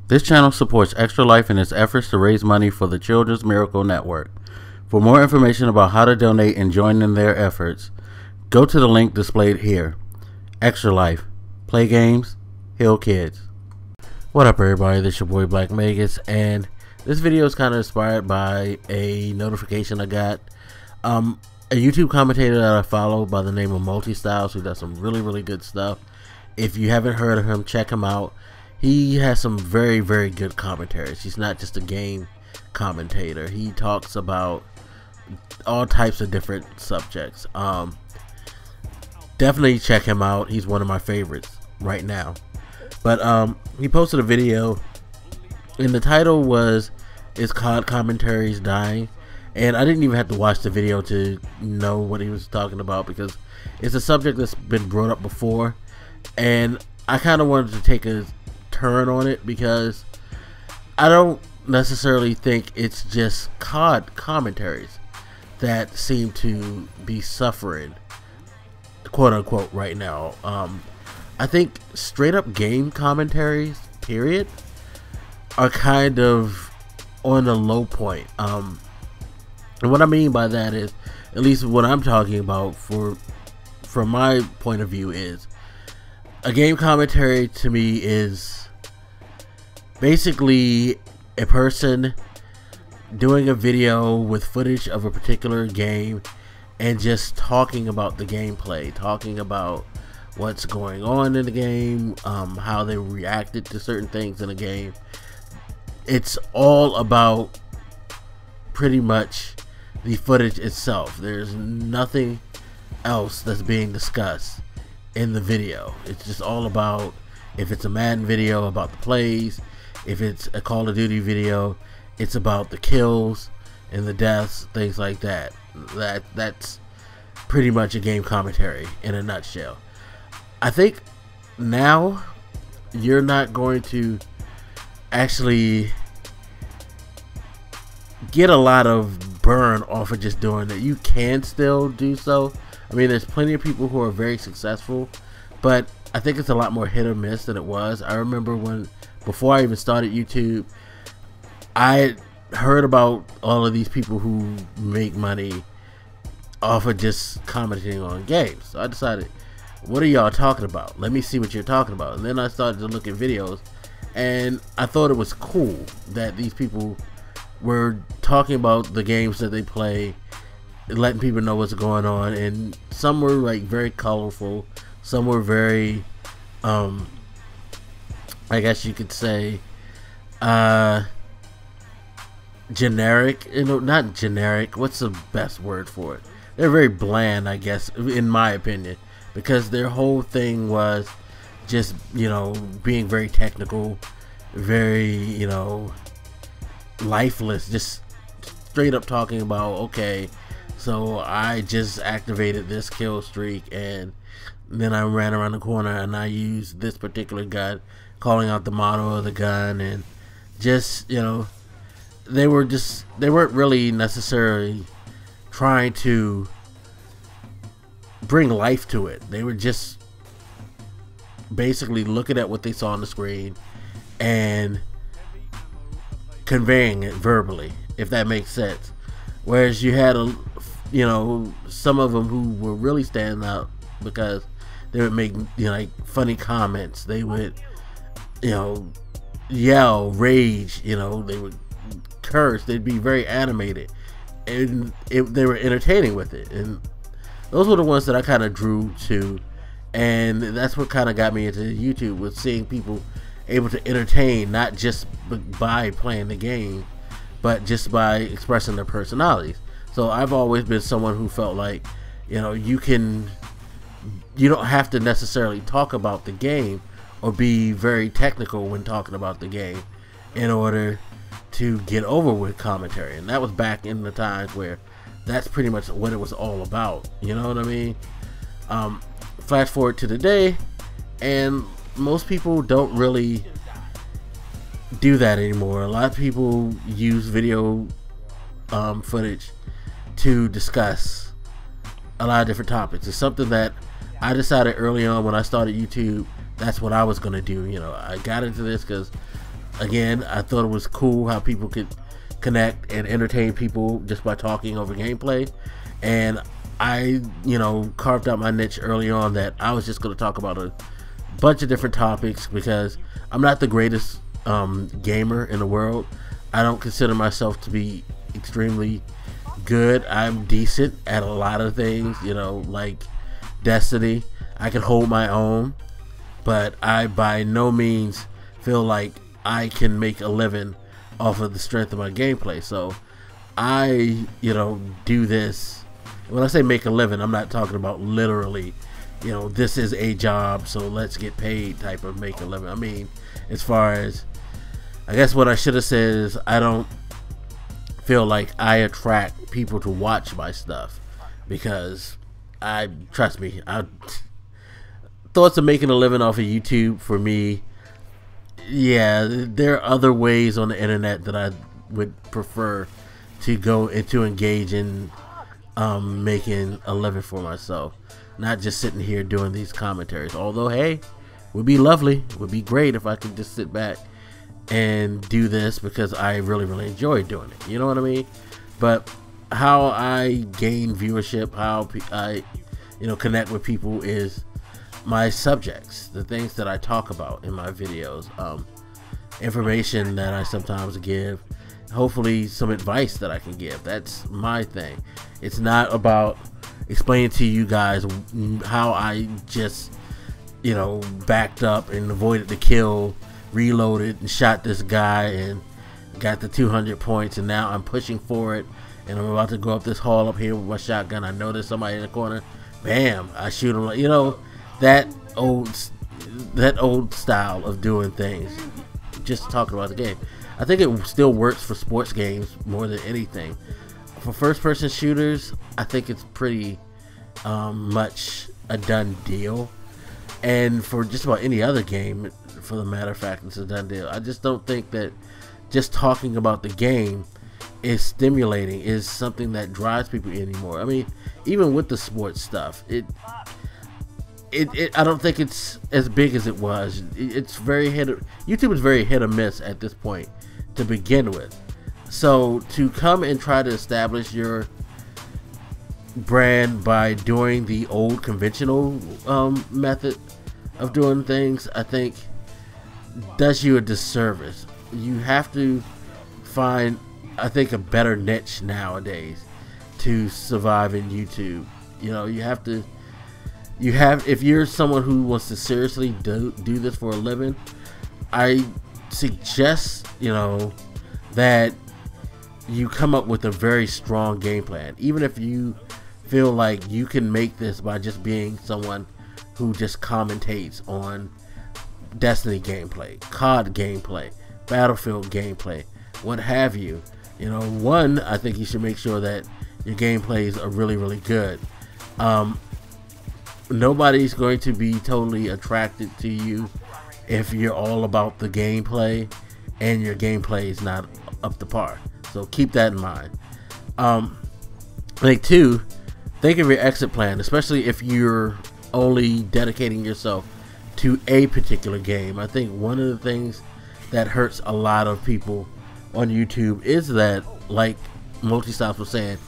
This channel supports Extra Life in its efforts to raise money for the Children's Miracle Network. For more information about how to donate and join in their efforts, go to the link displayed here. Extra Life. Play games, heal kids. What up, everybody? This is your boy Black Magus, and this video is kind of inspired by a notification I got. A YouTube commentator that I follow by the name of Multistyles, who does some really good stuff. If you haven't heard of him, check him out. He has some very good commentaries. He's not just a game commentator. He talks about all types of different subjects. Definitely check him out. He's one of my favorites right now. But he posted a video, and the title is called Commentaries Dying. And I didn't even have to watch the video to know what he was talking about, because it's a subject that's been brought up before, and I kind of wanted to take a turn on it, because I don't necessarily think it's just COD commentaries that seem to be suffering, quote unquote, right now. I think straight up game commentaries, period, are kind of on the low point. And what I mean by that is, at least what I'm talking about from my point of view, is a game commentary to me is basically a person doing a video with footage of a particular game and just talking about the gameplay, talking about what's going on in the game, how they reacted to certain things in the game. It's all about pretty much the footage itself. There's nothing else that's being discussed in the video. It's just all about, if it's a Madden video, about the plays. If it's a Call of Duty video, it's about the kills and the deaths, things like that. That's pretty much a game commentary in a nutshell. I think now you're not going to actually get a lot of burn off of just doing that. You can still do so. I mean, there's plenty of people who are very successful, but I think it's a lot more hit or miss than it was. I remember before I even started YouTube, I heard about all of these people who make money off of just commenting on games. So I decided, what are y'all talking about? Let me see what you're talking about. And then I started to look at videos, and I thought it was cool that these people were talking about the games that they play, letting people know what's going on. And some were like very colorful, some were very I guess you could say generic, not generic, what's the best word for it? They're very bland, I guess, in my opinion, because their whole thing was just, being very technical, very, lifeless, just straight up talking about, okay, so I just activated this kill streak, and then I ran around the corner and I used this particular gun, calling out the model of the gun, and just, they weren't really necessarily trying to bring life to it. They were just basically looking at what they saw on the screen and conveying it verbally, if that makes sense. Whereas you had some of them who were really standing out because they would make like funny comments. They would yell, rage, they would curse. They'd be very animated, and they were entertaining with it. And those were the ones that I kind of drew to, and that's what kind of got me into YouTube, was seeing people able to entertain, not just by playing the game, but just by expressing their personalities. So I've always been someone who felt like, you don't have to necessarily talk about the game or be very technical when talking about the game in order to get over with commentary. And that was back in the times where that's pretty much what it was all about. You know what I mean? Flash forward to today, and most people don't really do that anymore. A lot of people use video footage to discuss a lot of different topics. It's something that I decided early on when I started YouTube, that's what I was going to do. I got into this because again, I thought it was cool how people could connect and entertain people just by talking over gameplay. And I, carved out my niche early on that I was just going to talk about a bunch of different topics, because I'm not the greatest gamer in the world. I don't consider myself to be extremely good. I'm decent at a lot of things, like Destiny. I can hold my own, but I by no means feel like I can make a living off of the strength of my gameplay. So I, do this. When I say make a living, I'm not talking about literally, this is a job, so let's get paid type of make a living. I mean, as far as, I guess what I should have said is, I don't feel like I attract people to watch my stuff, because trust me, thoughts of making a living off of YouTube for me, yeah, there are other ways on the internet that I would prefer to go and to engage in making a living for myself, not just sitting here doing these commentaries. Although, hey, would be lovely, would be great if I could just sit back and do this, because I really enjoy doing it, you know what I mean? But how I gain viewership, how I connect with people, is my subjects, the things that I talk about in my videos, information that I sometimes give, hopefully some advice that I can give. That's my thing. It's not about explaining to you guys how I just backed up and avoided the kill, reloaded and shot this guy and got the 200 points, and now I'm pushing for it and I'm about to go up this hall up here with my shotgun. I know there's somebody in the corner, bam, I shoot him. That old style of doing things, just talking about the game. I think it still works for sports games more than anything. For first-person shooters, I think it's pretty much a done deal. And for just about any other game, for the matter of fact, it's a done deal. I just don't think that just talking about the game is stimulating, is something that drives people anymore. I mean, even with the sports stuff, I don't think it's as big as it was. It's very YouTube is very hit or miss at this point to begin with. So to come and try to establish your brand by doing the old conventional method of doing things, I think does you a disservice. You have to find, I think, a better niche nowadays to survive in YouTube. If you're someone who wants to seriously do this for a living, I suggest that you come up with a very strong game plan. Even if you feel like you can make this by just being someone who just commentates on Destiny gameplay, COD gameplay, Battlefield gameplay, what have you. One, I think you should make sure that your gameplays are really good. Nobody's going to be totally attracted to you if you're all about the gameplay and your gameplay is not up to par. So keep that in mind. I think two, think of your exit plan, especially if you're only dedicating yourself to a particular game. I think one of the things that hurts a lot of people on YouTube is that, like Multistops was saying,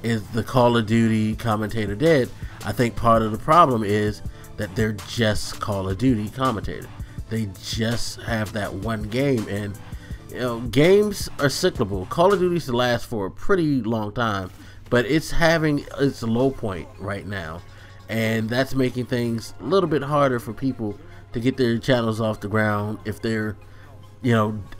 is the Call of Duty commentator dead? I think part of the problem is that they're just Call of Duty commentators. They just have that one game, and games are cyclical. Call of Duty used to last for a pretty long time, but it's having its low point right now, and that's making things a little bit harder for people to get their channels off the ground if they're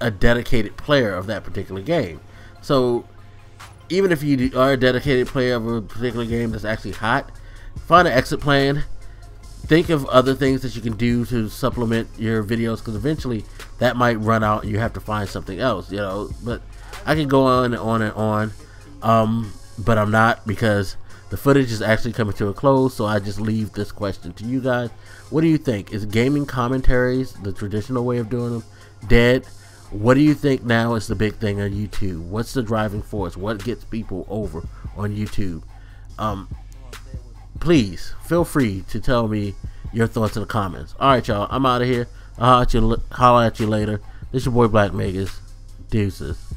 a dedicated player of that particular game. So even if you are a dedicated player of a particular game that's actually hot, find an exit plan. Think of other things that you can do to supplement your videos, because eventually that might run out and you have to find something else, But I can go on and on and on, but I'm not, because the footage is actually coming to a close. So I just leave this question to you guys. What do you think? Is gaming commentaries, the traditional way of doing them, dead? What do you think now is the big thing on YouTube? What's the driving force? What gets people over on YouTube? Please feel free to tell me your thoughts in the comments. Alright, y'all, I'm out of here. I'll holler at you later. This your boy Black Megas. Deuces.